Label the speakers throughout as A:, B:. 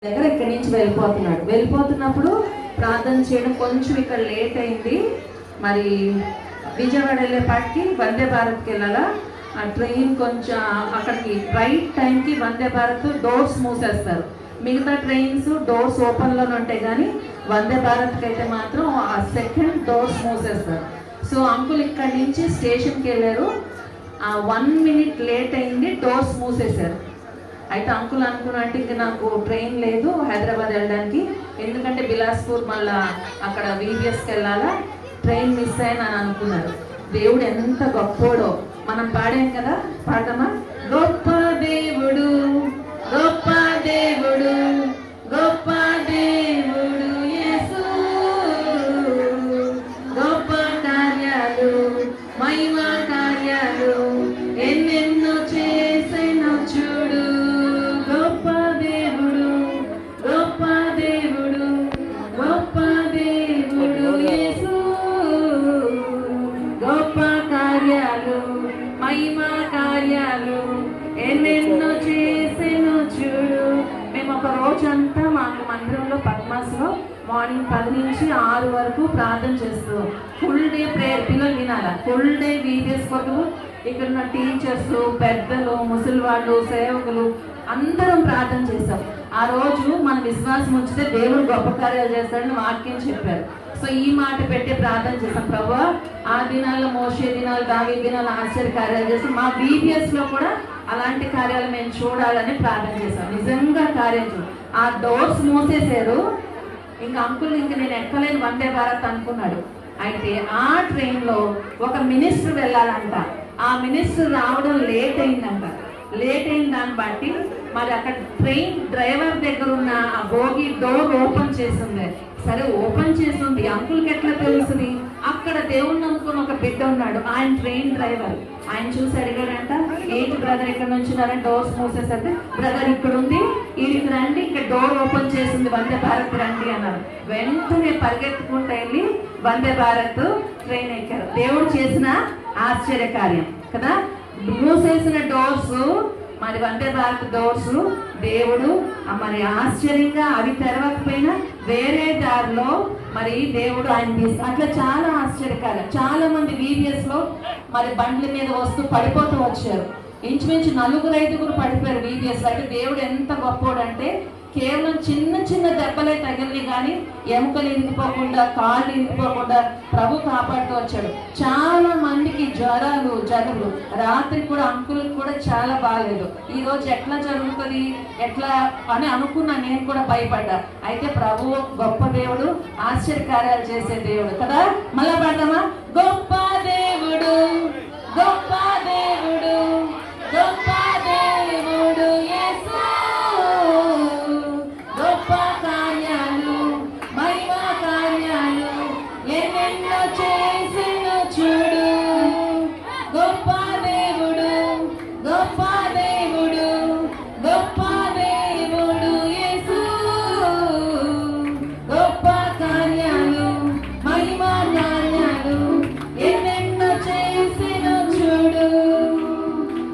A: దగ్గర ఇక్కడి నుంచి వెళ్ళిపోతున్నప్పుడు ప్రార్థన చేయడం కొంచెం ఇక్కడ లేట్ అయింది. మరి విజయవాడ వెళ్ళేపాటికి వందే భారత్కి వెళ్ళాలా. ఆ ట్రైన్ కొంచెం అక్కడికి రైట్ టైంకి వందే భారత్ డోర్స్ మూసేస్తారు. మిగతా ట్రైన్స్ డోర్స్ ఓపెన్లోనే ఉంటాయి, కానీ వందే భారత్కి అయితే మాత్రం ఆ సెకండ్ డోర్స్ మూసేస్తారు. సో అంకుల్ ఇక్కడి నుంచి స్టేషన్కి వెళ్ళారు. 1 minute లేట్ అయింది, డోర్స్ మూసేశారు. అయితే అంకుల్ అనుకున్నట్టు ఇంక నాకు ట్రైన్ లేదు హైదరాబాద్ వెళ్ళడానికి, ఎందుకంటే బిలాస్పూర్ మళ్ళా అక్కడ VBSకి వెళ్ళాలా, ట్రైన్ మిస్ అయ్యాను అని అనుకున్నారు. దేవుడు ఎంత గొప్పోడో. మనం పాడాం కదా, పాడమా? గొప్ప దేవుడు, గొప్ప దేవుడు, గొప్ప దేవుడు యేసు, గొప్ప కార్యాలు మహిమ కార్యాలు ఎన్నెన్నో చేసెను చూడు. గొప్ప దేవుడు, గొప్ప దేవుడు, గొప్ప దేవుడు యేసు, గొప్ప కార్యాలు మహిమ కార్యాలు ఎన్నెన్నో చేసెను చూడు. మేము ఒక రోజంతా మాకు మందిరంలో పద్మాస్లో మార్నింగ్ 10 నుంచి 6 వరకు ప్రార్థన చేస్తూ ఫుల్ డే ప్రేయర్. పిల్లలు వినాలా, ఫుల్ డే VBS కొరకు ఇక్కడ ఉన్న టీచర్స్, పెద్దలు, ముసలి వాళ్ళు, సేవకులు అందరం ప్రార్థన చేస్తాం. ఆ రోజు మన విశ్వాసం ఉంచితే దేవుడు గొప్ప కార్యాలు చేస్తాడని వాక్యం చెప్పారు. సో ఈ మాట పెట్టి ప్రార్థన చేస్తాం. ప్రభువా, ఆ దినాల్లో మోషే దినాలు, దావీదు దినాలు ఆశ్చర్య కార్యాలు చేస్తాం. మా VBSలో కూడా అలాంటి కార్యాలు మేము చూడాలని ప్రార్థన చేస్తాం. నిజంగా కార్యం ఆ డోర్స్ మూసేశారు. ఇంకా అంకుల్ ఇంక నేను ఎక్కలేని వందే భారత్ అనుకున్నాడు. అయితే ఆ ట్రైన్లో ఒక మినిస్టర్ వెళ్ళాలంట. ఆ మినిస్టర్ రావడం లేట్ అయిందంట. లేట్ అయిన దాన్ని బట్టి మరి అక్కడ ట్రైన్ డ్రైవర్ దగ్గర ఉన్న ఆ బోగి డోర్ ఓపెన్ చేసింది. సరే ఓపెన్ చేసింది, అంకుల్కి ఎట్లా తెలుస్తుంది? అక్కడ దేవుణ్ణి నమ్ముకుని ఒక బిడ్డ ఉన్నాడు, ఆయన ట్రైన్ డ్రైవర్. ఆయన చూసి అడిగాడంట, ఏంటి బ్రదర్ ఇక్కడ నుంచి డోర్స్ మూసేసరికి, బ్రదర్ ఇక్కడ ఉంది, వీరికి రండి, ఇక్కడ డోర్ ఓపెన్ చేసింది, వందే భారత్ రండి అన్నారు. వెంటనే పరిగెత్తుకుంటూ వెళ్ళి వందే భారత్ ట్రైన్ ఎక్కారు. దేవుడు చేసిన ఆశ్చర్య కార్యం కదా. మూసేసిన డోర్స్ మరి వందే భారత్ డోర్స్ దేవుడు మరి ఆశ్చర్యంగా అవి తెరవకపోయినా వేరే దారిలో మరి దేవుడు ఆయన తీసి అట్లా చాలా ఆశ్చర్యకార్యం. చాలా మంది VBSలో మరి బండ్ల మీద వస్తూ పడిపోతూ వచ్చారు. ఇంచుమించు 4-5 పడిపోయారు VBS. అంటే దేవుడు ఎంత గొప్పోడు అంటే కేవలం చిన్న చిన్న దెబ్బలే తగిలిని కానీ ఎముకలు ఇరిగిపోకుండా, కాళ్ళు ఇరిగిపోకుండా ప్రభు కాపాడుతూ వచ్చాడు. చాలా మందికి జ్వరాలు, జలుబులు, రాత్రి కూడా అంకులకు కూడా చాలా బాగాలేదు. ఈ రోజు ఎట్లా జరుగుతుంది ఎట్లా అని అనుకున్నా, నేను కూడా భయపడ్డా. అయితే ప్రభు గొప్ప దేవుడు, ఆశ్చర్యకార్యాలు చేసే దేవుడు కదా. మళ్ళా పడతామా? గొప్ప దేవుడు, గొప్ప దేవుడు, గొప్ప దేవుడు యేసు, గొప్ప కార్యాలు మహిమ కార్యాలు ఎన్నెన్నో చేసెను చూడు. గొప్ప దేవుడు, గొప్ప దేవుడు, గొప్ప దేవుడు యేసు, గొప్ప కార్యాలు మహిమ కార్యాలు ఎన్నెన్నో చేసెను చూడు.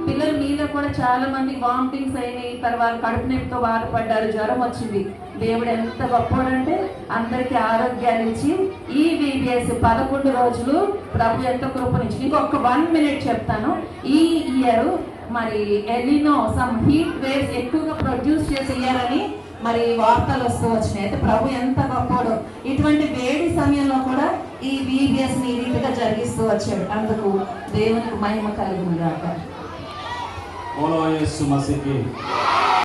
A: పిల్లలు మీలో కూడా చాలా మంది వామిటింగ్స్ అయినాయి, తర్వాత కడుపు నొప్పితో బాధపడ్డారు, జ్వరం వచ్చింది. దేవుడు ఎంత గొప్పడంటే అందరికీ ఆరోగ్యాన్ని ఇచ్చి ఈ VBS 11 రోజులు ప్రభు ఎంత కృపనిచ్చి. ఇంకొక 1 minute చెప్తాను. ఈ ఇయర్ మరి ఎలినో సమ్ హీట్ వేవ్స్ ఎక్కువగా ప్రొడ్యూస్ చేసే ఇయర్ అని మరి వార్తలు వస్తూ వచ్చినాయి. అయితే ప్రభు ఎంత గొప్పడో, ఇటువంటి వేడి సమయంలో కూడా ఈ VBS ని ఈ రీతిగా జరిగిస్తూ వచ్చాడు. అందుకు దేవునికి మహిమ కలుగును గాక.
B: बोलो यीशु मसीह की